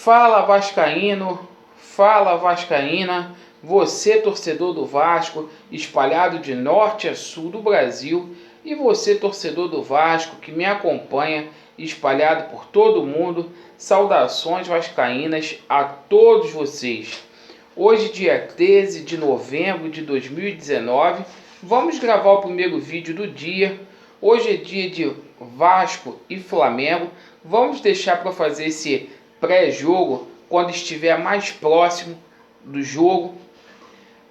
Fala vascaíno, fala vascaína, você torcedor do Vasco, espalhado de norte a sul do Brasil, e você torcedor do Vasco que me acompanha, espalhado por todo o mundo, saudações vascaínas a todos vocês. Hoje, dia 13 de novembro de 2019, vamos gravar o primeiro vídeo do dia. Hoje é dia de Vasco e Flamengo. Vamos deixar para fazer esse pré-jogo quando estiver mais próximo do jogo.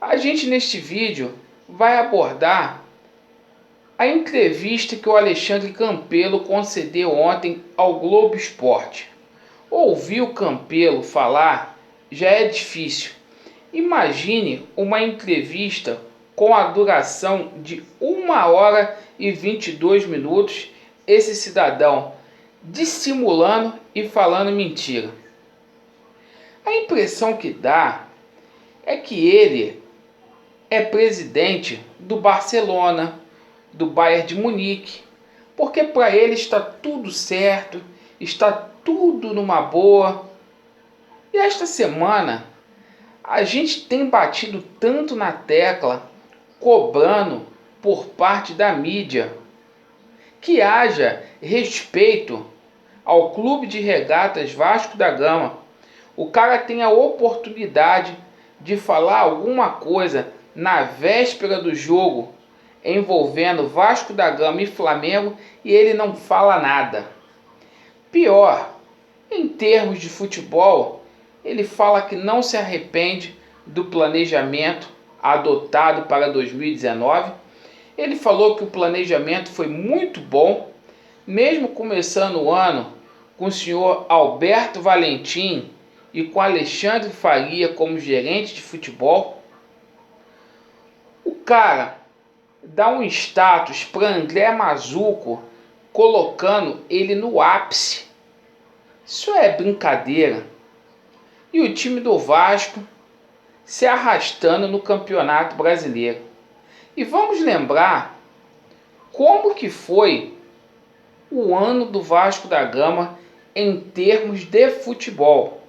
A gente neste vídeo vai abordar a entrevista que o Alexandre Campelo concedeu ontem ao Globo Esporte. Ouvir o Campelo falar já é difícil. Imagine uma entrevista com a duração de 1 hora e 22 minutos, esse cidadão dissimulando e falando mentira. A impressão que dá é que ele é presidente do Barcelona, do Bayern de Munique, porque para ele está tudo certo, está tudo numa boa. E esta semana a gente tem batido tanto na tecla, cobrando por parte da mídia que haja respeito ao Clube de Regatas Vasco da Gama. O cara tem a oportunidade de falar alguma coisa na véspera do jogo envolvendo Vasco da Gama e Flamengo e ele não fala nada. Pior, em termos de futebol, ele fala que não se arrepende do planejamento adotado para 2019. Ele falou que o planejamento foi muito bom, mesmo começando o ano com o senhor Alberto Valentim e com Alexandre Faria como gerente de futebol. O cara dá um status para André Mazuco, colocando ele no ápice. Isso é brincadeira. E o time do Vasco se arrastando no Campeonato Brasileiro. E vamos lembrar como que foi o ano do Vasco da Gama em termos de futebol.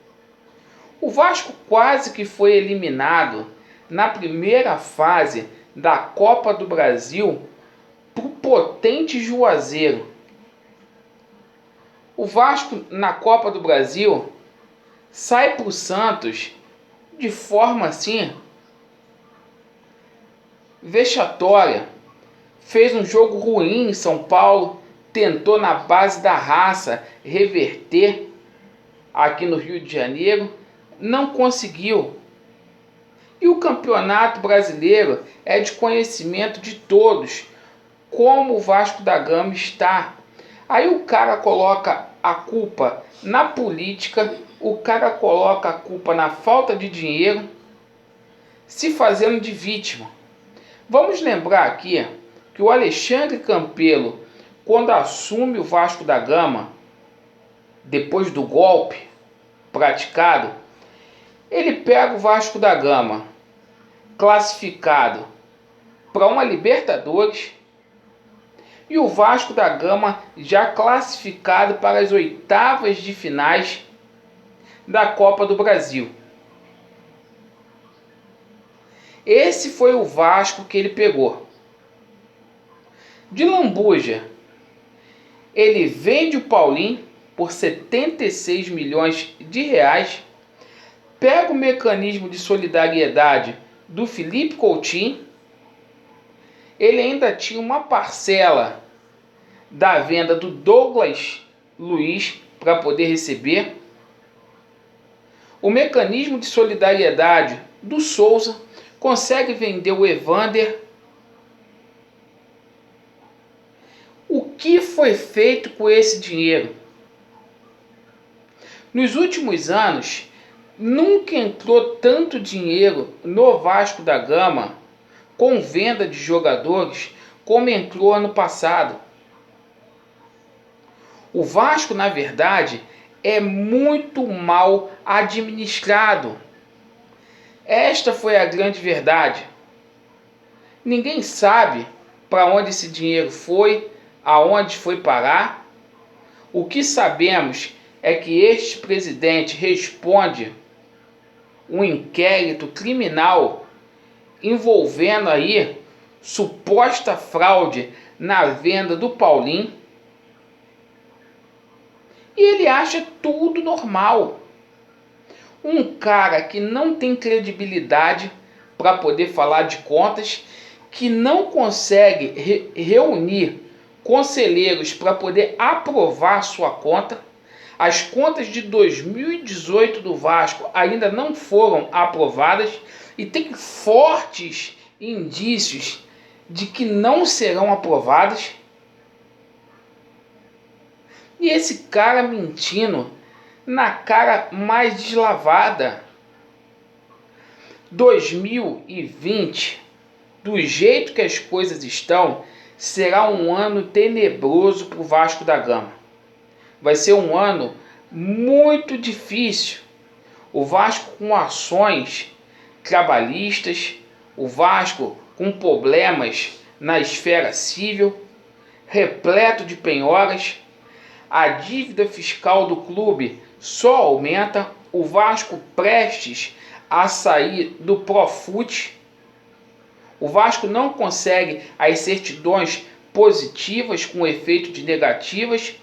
O Vasco quase que foi eliminado na primeira fase da Copa do Brasil por potente Juazeiro. O Vasco na Copa do Brasil sai para o Santos de forma assim vexatória. Fez um jogo ruim em São Paulo, tentou na base da raça reverter aqui no Rio de Janeiro, não conseguiu. E o Campeonato Brasileiro é de conhecimento de todos como o Vasco da Gama está. Aí o cara coloca a culpa na política, o cara coloca a culpa na falta de dinheiro, se fazendo de vítima. Vamos lembrar aqui que o Alexandre Campelo, quando assume o Vasco da Gama, depois do golpe praticado, ele pega o Vasco da Gama classificado para uma Libertadores e o Vasco da Gama já classificado para as oitavas de finais da Copa do Brasil. Esse foi o Vasco que ele pegou. De lambuja, ele vende o Paulinho por 76 milhões de reais, pega o mecanismo de solidariedade do Felipe Coutinho, ele ainda tinha uma parcela da venda do Douglas Luiz para poder receber, o mecanismo de solidariedade do Souza, consegue vender o Evander. O que foi feito com esse dinheiro? Nos últimos anos, nunca entrou tanto dinheiro no Vasco da Gama com venda de jogadores como entrou ano passado. O Vasco, na verdade, é muito mal administrado. Esta foi a grande verdade. Ninguém sabe para onde esse dinheiro foi, aonde foi parar. O que sabemos é que este presidente responde um inquérito criminal envolvendo aí suposta fraude na venda do Paulinho. E ele acha tudo normal. Um cara que não tem credibilidade para poder falar de contas, que não consegue reunir conselheiros para poder aprovar sua conta. As contas de 2018 do Vasco ainda não foram aprovadas e tem fortes indícios de que não serão aprovadas. E esse cara mentindo na cara mais deslavada. 2020, do jeito que as coisas estão, será um ano tenebroso para o Vasco da Gama. Vai ser um ano muito difícil. O Vasco com ações trabalhistas, o Vasco com problemas na esfera civil, repleto de penhoras. A dívida fiscal do clube só aumenta, o Vasco prestes a sair do Profut. O Vasco não consegue as certidões positivas com efeito de negativas.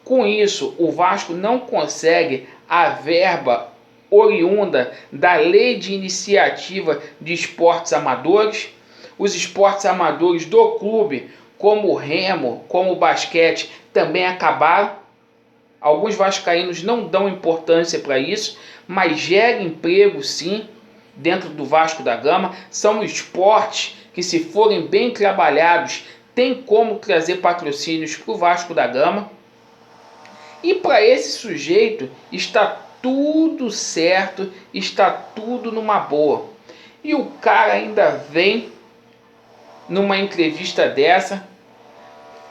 Com isso, o Vasco não consegue a verba oriunda da Lei de Iniciativa de Esportes Amadores. Os esportes amadores do clube, como o remo, como o basquete, também acabaram. Alguns vascaínos não dão importância para isso, mas gera emprego sim dentro do Vasco da Gama. São esportes que, se forem bem trabalhados, tem como trazer patrocínios para o Vasco da Gama. E para esse sujeito está tudo certo, está tudo numa boa. E o cara ainda vem numa entrevista dessa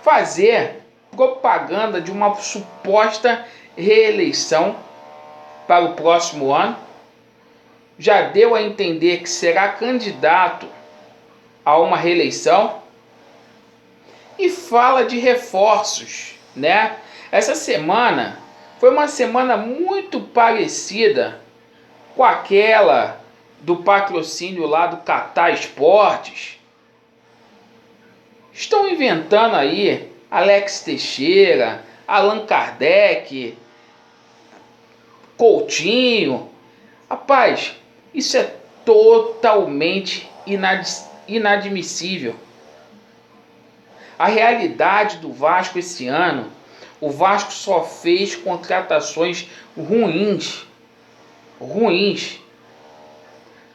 fazer propaganda de uma suposta reeleição para o próximo ano. Já deu a entender que será candidato a uma reeleição e fala de reforços, né? Essa semana foi uma semana muito parecida com aquela do patrocínio lá do Qatar Esportes. Estão inventando aí Alex Teixeira, Allan Kardec, Coutinho. Rapaz, isso é totalmente inadmissível. A realidade do Vasco esse ano, o Vasco só fez contratações ruins.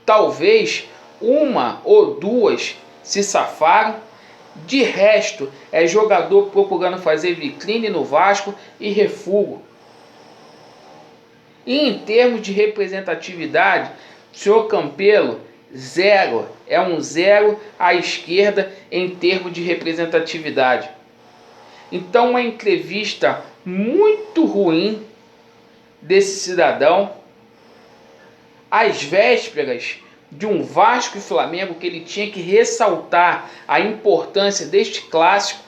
Talvez uma ou duas se safaram. De resto, é jogador procurando fazer vitrine no Vasco e refugo. E em termos de representatividade, senhor Campelo, zero. É um zero à esquerda em termos de representatividade. Então, uma entrevista muito ruim desse cidadão, às vésperas de um Vasco e Flamengo, que ele tinha que ressaltar a importância deste clássico.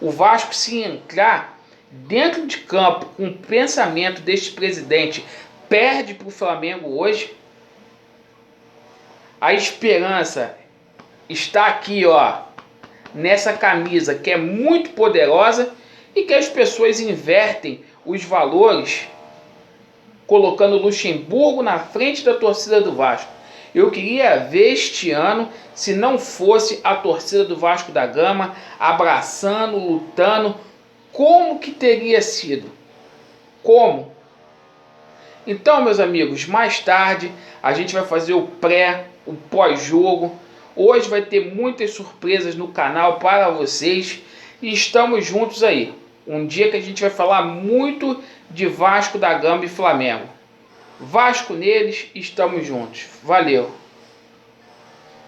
O Vasco, se entrar dentro de campo com o pensamento deste presidente, perde para o Flamengo hoje. A esperança está aqui, ó, nessa camisa que é muito poderosa e que as pessoas invertem os valores, colocando o Luxemburgo na frente da torcida do Vasco. Eu queria ver este ano, se não fosse a torcida do Vasco da Gama abraçando, lutando, como que teria sido? Como? Então, meus amigos, mais tarde a gente vai fazer o pós-jogo. Hoje vai ter muitas surpresas no canal para vocês e estamos juntos aí. Um dia que a gente vai falar muito de Vasco da Gama e Flamengo. Vasco neles, estamos juntos. Valeu!